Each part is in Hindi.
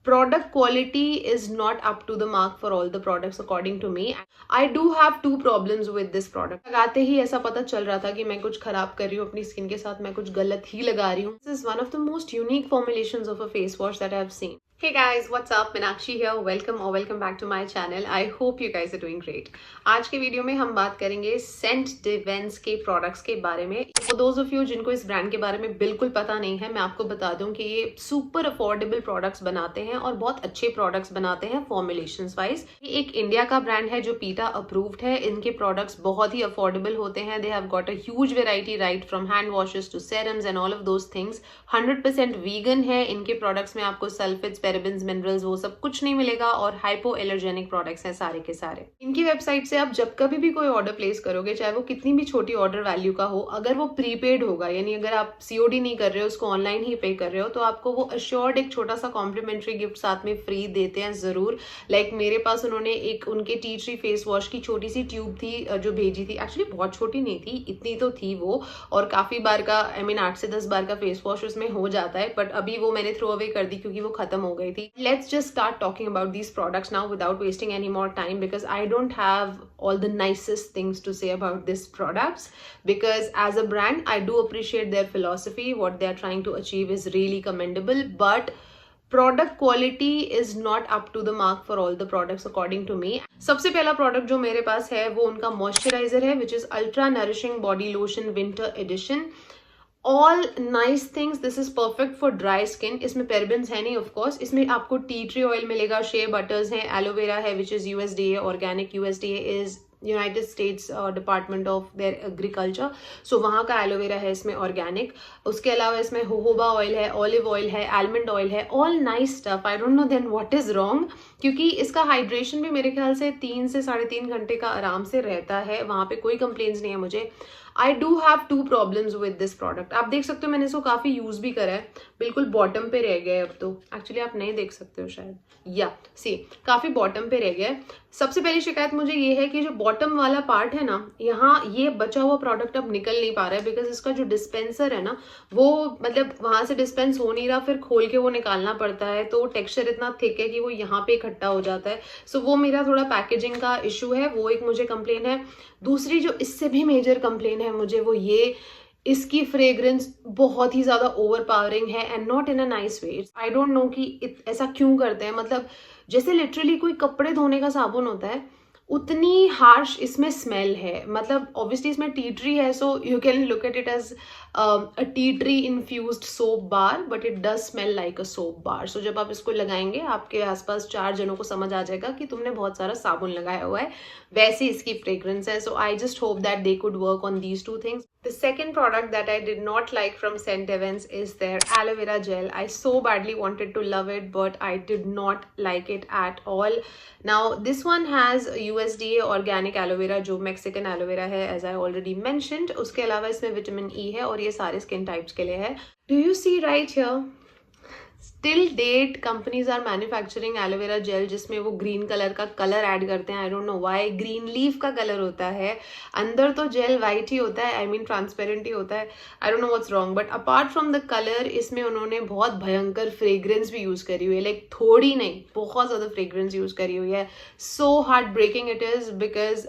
product quality is not up to the mark for all the products according to me. I do have two problems with this product. लगाते ही ऐसा पता चल रहा था कि मैं कुछ खराब कर रही हूँ अपनी स्किन के साथ, मैं कुछ गलत ही लगा रही हूँ. This is one of the most unique formulations of a face wash that I have seen. Hey guys, what's up? Meenakshi here. Welcome back to my channel. I hope you guys are doing great. आज के वीडियो में हम बात करेंगे सेंट डिवेंस के प्रोडक्ट्स के बारे में. For those of you जिनको इस ब्रांड के बारे में बिल्कुल पता नहीं है, मैं आपको बता दूं कि ये सुपर अफोर्डेबल प्रोडक्ट्स बनाते हैं और बहुत अच्छे प्रोडक्ट्स बनाते हैं फॉर्मुलेशंस वाइज. ये एक इंडिया का ब्रांड है जो पीटा अप्रूव्ड है. इनके प्रोडक्ट्स बहुत ही अफोर्डेबल होते हैं. They have got a huge variety right from hand washes to serums and all of those things. 100% vegan है. इनके प्रोडक्ट्स में आपको सल्फेट्स, पैराबेन्स, मिनरल्स वो सब कुछ नहीं मिलेगा और हाइपो एलर्जेनिक प्रोडक्ट्स हैं सारे के सारे. इनकी वेबसाइट से आप जब कभी भी कोई ऑर्डर प्लेस करोगे, चाहे वो कितनी भी छोटी ऑर्डर वैल्यू का हो, अगर वो प्रीपेड होगा, यानी अगर आप सीओडी नहीं कर रहे हो, उसको ऑनलाइन ही पे कर रहे हो, तो आपको वो अश्योर्ड एक छोटा सा कॉम्प्लीमेंट्री गिफ्ट साथ में फ्री देते हैं जरूर. लाइक मेरे पास उन्होंने एक उनके टी ट्री फेस वॉश की छोटी सी ट्यूब थी जो भेजी थी. एक्चुअली बहुत छोटी नहीं थी, इतनी तो थी वो, और काफी बार का 8 से 10 बार का फेस वॉश उसमें हो जाता है. बट अभी वो मैंने थ्रो अवे कर दी क्योंकि वो खत्म हो गई थी. Let's just start talking about these products now without wasting any more time, because I don't have all the nicest things to say about these products, because as a brand I do appreciate their philosophy. What they are trying to achieve is really commendable, but product quality is not up to the mark for all the products according to me. सबसे पहला प्रोडक्ट जो मेरे पास है वो उनका मॉइस्चराइजर है, which is ultra nourishing body lotion winter edition. All nice things. This is perfect for dry skin. इसमें पैराबेन्स है नहीं ऑफ कोर्स. इसमें आपको टी ट्री ऑयल मिलेगा, शे बटर्स हैं, एलोवेरा है which is USDA organic. USDA is United States Department of their agriculture. So वहाँ का एलोवेरा है इसमें ऑर्गेनिक. उसके अलावा इसमें होहोबा ऑयल है, ऑलिव ऑयल है, आलमंड ऑयल है. All nice stuff. I don't know then what is wrong, क्योंकि इसका हाइड्रेशन भी मेरे ख्याल से 3 से 3.5 घंटे का आराम से रहता है. वहाँ पे कोई कंप्लेन्स नहीं है मुझे. I do have two problems with this product. आप देख सकते हो मैंने इसको काफी यूज भी करा है. बिल्कुल बॉटम पे रह गया है अब तो. एक्चुअली आप नहीं देख सकते हो शायद, या सी काफी बॉटम पे रह गया है. सबसे पहली शिकायत मुझे ये है कि जो बॉटम वाला पार्ट है ना, यहाँ ये बचा हुआ प्रोडक्ट अब निकल नहीं पा रहा है, बिकॉज इसका जो डिस्पेंसर है ना, वो मतलब वहां से डिस्पेंस हो नहीं रहा, फिर खोल के वो निकालना पड़ता है. तो टेक्सचर इतना थिक है कि वो यहाँ पे इकट्ठा हो जाता है. सो वो मेरा थोड़ा पैकेजिंग का इशू है, वो एक मुझे कंप्लेन है. दूसरी जो इससे भी मेजर कंप्लेन है मुझे, वो ये इसकी फ्रेग्रेंस बहुत ही ज्यादा ओवर पावरिंग है and not in a nice way. I don't no कि ऐसा क्यों करते हैं. मतलब जैसे लिटरली कोई कपड़े धोने का साबुन होता है, उतनी हार्श इसमें स्मेल है. मतलब ऑब्वियसली इसमें टी ट्री है, so you can look at it as a tea tree infused soap bar, but it does smell like a soap bar. So जब आप इसको लगाएंगे, आपके आसपास 4 जनों को समझ आ जाएगा कि तुमने बहुत सारा साबुन लगाया हुआ है. वैसे इसकी फ्रेग्रेंस है. So I just hope that they could work on these two things. The second product that I did not like from St. Evans is their aloe vera gel. I so badly wanted to love it, but I did not like it at all. Now, this one has USDA organic aloe vera, जो Mexican aloe vera है, as I already mentioned. उसके अलावा इसमें विटामिन E है और ये सारे स्किन टाइप्स के लिए है. Do you see right here? Till date companies are manufacturing aloe vera gel जिसमें वो ग्रीन कलर का कलर ऐड करते हैं. I don't know why. Green leaf का कलर होता है, अंदर तो जेल वाइट ही होता है, आई मीन ट्रांसपेरेंट ही होता है. आई don't know what's wrong, but apart from the colour इसमें उन्होंने बहुत भयंकर फ्रेग्रेंस भी यूज करी हुई है. लाइक थोड़ी नहीं, बहुत ज्यादा फ्रेग्रेंस यूज करी हुई है. So heart breaking it is, because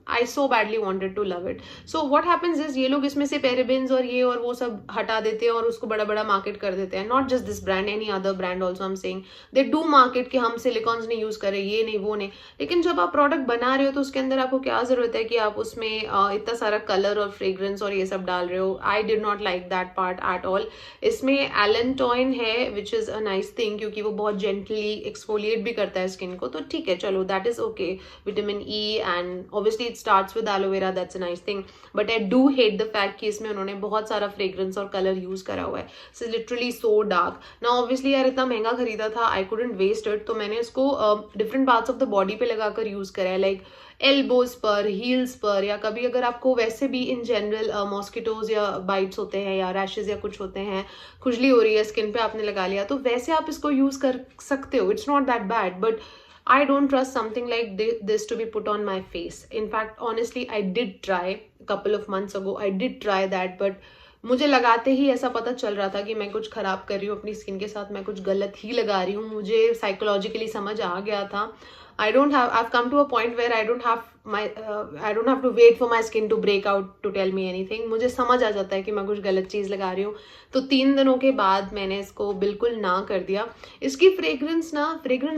I so badly wanted to love it. So what happens is, ये लोग इसमें से पैराबेन्स और ये और वो सब हटा देते हैं और उसको बड़ा बड़ा मार्केट कर देते हैं. Not just this brand, any other brand also I'm saying they do market कि हम सिलिकॉन्स नहीं यूज करें, ये नहीं वो नहीं. लेकिन जब आप प्रोडक्ट बना रहे हो तो उसके अंदर आपको क्या जरूरत है कि आप उसमें इतना सारा कलर और फ्रेग्रेंस और ये सब डाल रहे हो. I did not like that part at all. इसमें एलेंटॉइन है which is a nice thing, क्योंकि वो बहुत जेंटली एक्सफोलिएट भी करता है स्किन को, तो ठीक है, चलो that is okay. Vitamin E and obviously it starts with aloe vera, that's a nice thing. But I do hate the fact कि इसमें उन्होंने बहुत सारा फ्रेग्रेंस और कलर यूज करा हुआ है. It's literally so dark. Now obviously यार इतना महंगा खरीदा था, आई कुडंट वेस्ट इट, तो मैंने इसको different parts of the body पे लगाकर यूज करा है. लाइक एल्बोज पर, हील्स पर, या कभी अगर आपको वैसे भी इन जनरल मॉस्किटोज या बाइट्स होते हैं या रैशेज या कुछ होते हैं, खुजली हो रही है स्किन पे, आपने लगा लिया, तो वैसे आप इसको यूज कर सकते हो. It's not that bad, but I don't trust something like this to be put on my face. In fact, honestly, I did try a couple of months ago. I did try that, but मुझे लगाते ही ऐसा पता चल रहा था कि मैं कुछ खराब कर रही हूँ अपनी स्किन के साथ, मैं कुछ गलत ही लगा रही हूँ. मुझे साइकोलॉजिकली समझ आ गया था. I've come to a point where I don't have to wait for my skin to break out to tell me anything. मुझे समझ आ जाता है कि मैं कुछ गलत चीज़ लगा रही हूँ. तो 3 दिनों के बाद मैंने इसको बिल्कुल ना कर दिया. इसकी फ्रेग्रेंस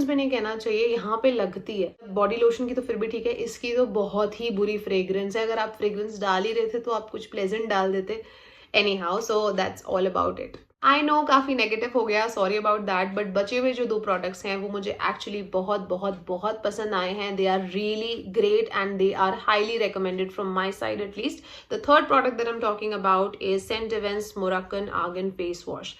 भी नहीं कहना चाहिए, यहाँ पे लगती है. बॉडी लोशन की तो फिर भी ठीक है, इसकी तो बहुत ही बुरी फ्रेग्रेंस है. अगर आप फ्रेग्रेंस डाल ही रहे थे तो आप कुछ प्लेजेंट डाल देते. Any how, so that's all about it. I know काफ़ी नेगेटिव हो गया, सॉरी अबाउट दैट, बट बचे हुए जो 2 प्रोडक्ट्स हैं वो मुझे एक्चुअली बहुत बहुत बहुत पसंद आए हैं. They are really great and they are highly recommended from my side at least. The third product that I am talking about is St Ives Moroccan argan face wash.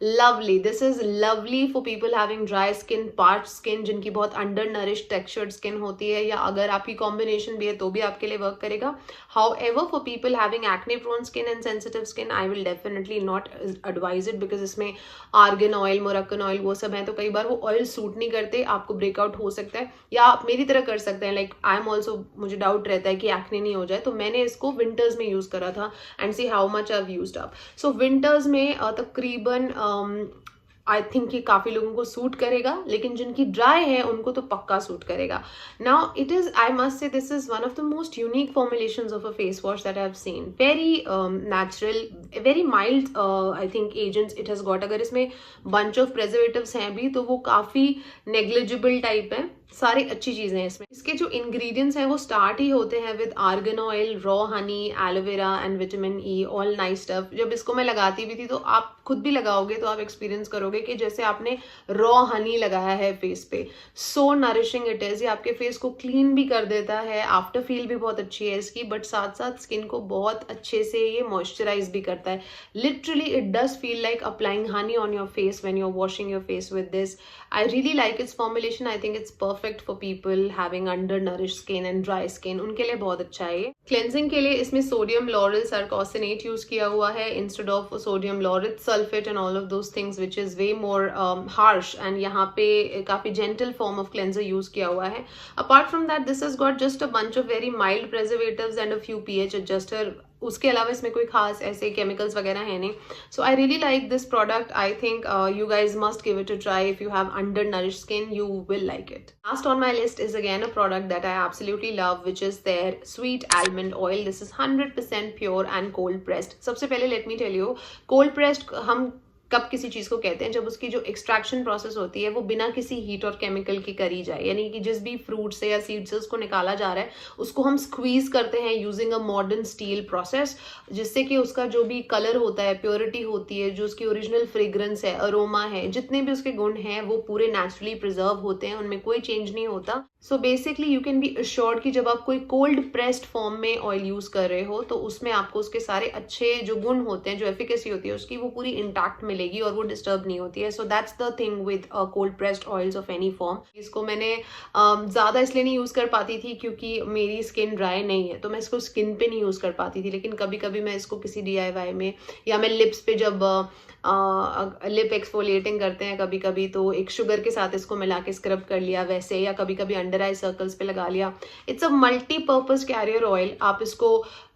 lovely, this is lovely for people having dry skin, parched skin, जिनकी बहुत अंडर नरिश टेक्सचर्ड स्किन होती है, या अगर आपकी कॉम्बिनेशन भी है तो भी आपके लिए वर्क करेगा. However, for people having acne prone skin and sensitive skin, I will definitely not advise it because इसमें आर्गन ऑयल, मोरक्कन ऑयल वो सब है, तो कई बार वो ऑयल सूट नहीं करते, आपको ब्रेकआउट हो सकता है, या आप मेरी तरह कर सकते हैं. लाइक आई एम ऑल्सो, मुझे डाउट रहता है कि एक्ने नहीं हो जाए, तो मैंने इसको विंटर्स में यूज करा था and see how much I have used up. So winters में तकरीबन आई थिंक कि काफ़ी लोगों को सूट करेगा, लेकिन जिनकी ड्राई है उनको तो पक्का सूट करेगा. Now it is, I must say, this is one of the most unique formulations of a face wash that I have seen. Very natural, very mild I think agents it has got. अगर इसमें बंच ऑफ प्रिजर्वेटिव्स हैं भी तो वो काफ़ी नेग्लिजिबल टाइप है. सारी अच्छी चीज़ें हैं इसमें. इसके जो इंग्रेडिएंट्स हैं वो स्टार्ट ही होते हैं with argan oil, raw Honey, aloe vera and vitamin E, all nice stuff. जब इसको मैं लगाती भी थी तो आप खुद भी लगाओगे तो आप एक्सपीरियंस करोगे कि जैसे आपने रॉ हनी लगाया है फेस पे. सो नरिशिंग इट इज़. ये आपके फेस को क्लीन भी कर देता है, आफ्टर फील भी बहुत अच्छी है इसकी, बट साथ साथ स्किन को बहुत अच्छे से ये मॉइस्चराइज भी करता है. Literally it does feel like applying honey on your face when you are washing your face with this. I really like its formulation. I think it's perfect for people having undernourished skin and dry skin. उनके लिए बहुत अच्छा है ये. क्लेंजिंग के लिए इसमें सोडियम लॉरल सरकोसिनेट यूज किया हुआ है instead of sodium laureate sulphate and all of those things which is way more harsh, and यहाँ पे काफी gentle form of cleanser use किया हुआ है. Apart from that this has got just a bunch of very mild preservatives and a few pH adjuster. उसके अलावा इसमें कोई खास ऐसे केमिकल्स वगैरह है नहीं. So I really like this product. I think you guys must give it a try. If you have under nourish skin you will like it. Last on my list is again a product that I absolutely love, which is their sweet almond oil. This is 100% pure and cold pressed. सबसे पहले let me tell you, cold pressed हम कब किसी चीज को कहते हैं, जब उसकी जो एक्सट्रैक्शन प्रोसेस होती है वो बिना किसी हीट और केमिकल की करी जाए. यानी कि जिस भी फ्रूट से या सीड से उसको निकाला जा रहा है उसको हम स्क्वीज करते हैं using a modern steel process, जिससे कि उसका जो भी कलर होता है, प्योरिटी होती है, जो उसकी ओरिजिनल फ्रेग्रेंस है, अरोमा है, जितने भी उसके गुण हैं वो पूरे नेचुरली प्रिजर्व होते हैं, उनमें कोई चेंज नहीं होता. So basically you can be assured कि जब आप कोई कोल्ड प्रेस्ड फॉर्म में ऑयल यूज कर रहे हो तो उसमें आपको उसके सारे अच्छे जो गुण होते हैं, जो एफिकेसी होती है उसकी, वो पूरी इंटैक्ट मिलेगी और वो डिस्टर्ब नहीं होती है. So that's the thing with cold pressed oils of any form. इसको मैंने ज़्यादा इसलिए नहीं यूज़ कर पाती थी क्योंकि मेरी स्किन ड्राई नहीं है, तो मैं इसको स्किन पे नहीं यूज़ कर पाती थी. लेकिन कभी कभी मैं इसको किसी DIY में, या मैं लिप्स पे जब लिप एक्सफोलिएटिंग करते हैं कभी कभी, तो एक शुगर के साथ इसको मिला के स्क्रब कर लिया वैसे, या कभी कभी अंडर आई सर्कल्स पे लगा लिया. It's a multipurpose career oil. आप इसको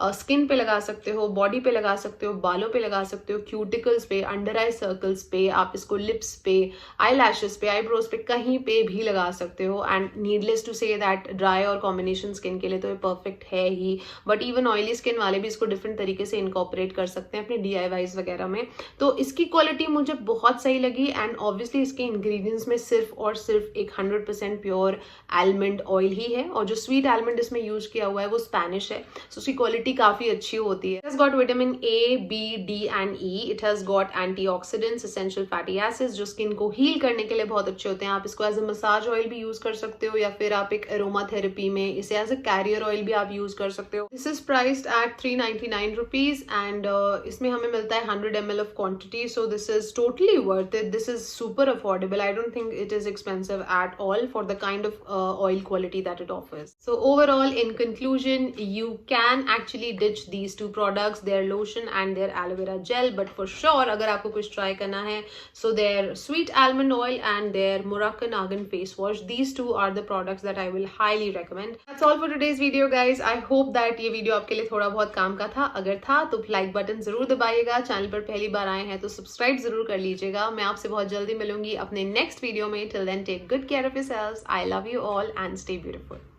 स्किन पे लगा सकते हो, बॉडी पे लगा सकते हो, बालों पे लगा सकते हो, क्यूटिकल्स पे, अंडर आई सर्कल्स पे, आप इसको लिप्स पे, आई लैशेस पे, आईब्रोज पे, कहीं पे भी लगा सकते हो. And needless to say that dry और कॉम्बिनेशन स्किन के लिए तो ये परफेक्ट है ही, बट इवन ऑयली स्किन वाले भी इसको डिफरेंट तरीके से इनकॉपरेट कर सकते हैं अपने DIYs वगैरह में. तो इसकी क्वालिटी मुझे बहुत सही लगी. एंड ऑब्वियसली इसके इंग्रेडिएंट्स में सिर्फ और सिर्फ एक 100% प्योर आलमंड ऑयल ही है, और जो स्वीट आलमंड इसमें यूज किया हुआ है वो स्पेनिश है, सो उसकी क्वालिटी काफी अच्छी होती है. It has got vitamin A, B, D and E. It has got antioxidants, essential fatty acids जो स्किन को हील करने के लिए बहुत अच्छे होते हैं. आप इसको एज अ मसाज ऑयल भी यूज कर सकते हो, या फिर आप एक एरोमा थेरेपी में इसे एज अ कैरियर ऑयल भी आप यूज कर सकते हो. This is priced eight 399 rupees and इसमें हमें मिलता है 100 ml of quantity. rupees, so this is totally worth it. This is super affordable. I don't think it is expensive at all for the kind of oil quality that it offers. So overall, in conclusion, you can actually ditch these two products, their lotion and their aloe vera gel. But for sure, अगर आपको कुछ try करना है, so their sweet almond oil and their Moroccan Argan face wash, these two are the products that I will highly recommend. That's all for today's video, guys. I hope that ये वीडियो आपके लिए थोड़ा बहुत काम का था. अगर था तो लाइक बटन जरूर दबाइएगा. चैनल पर पहली बार आए हैं तो सब्सक्राइब जरूर कर लीजिएगा. मैं आपसे बहुत जल्दी मिलूंगी अपने नेक्स्ट वीडियो में. Till then, take good care of yourselves. I love you all and stay beautiful.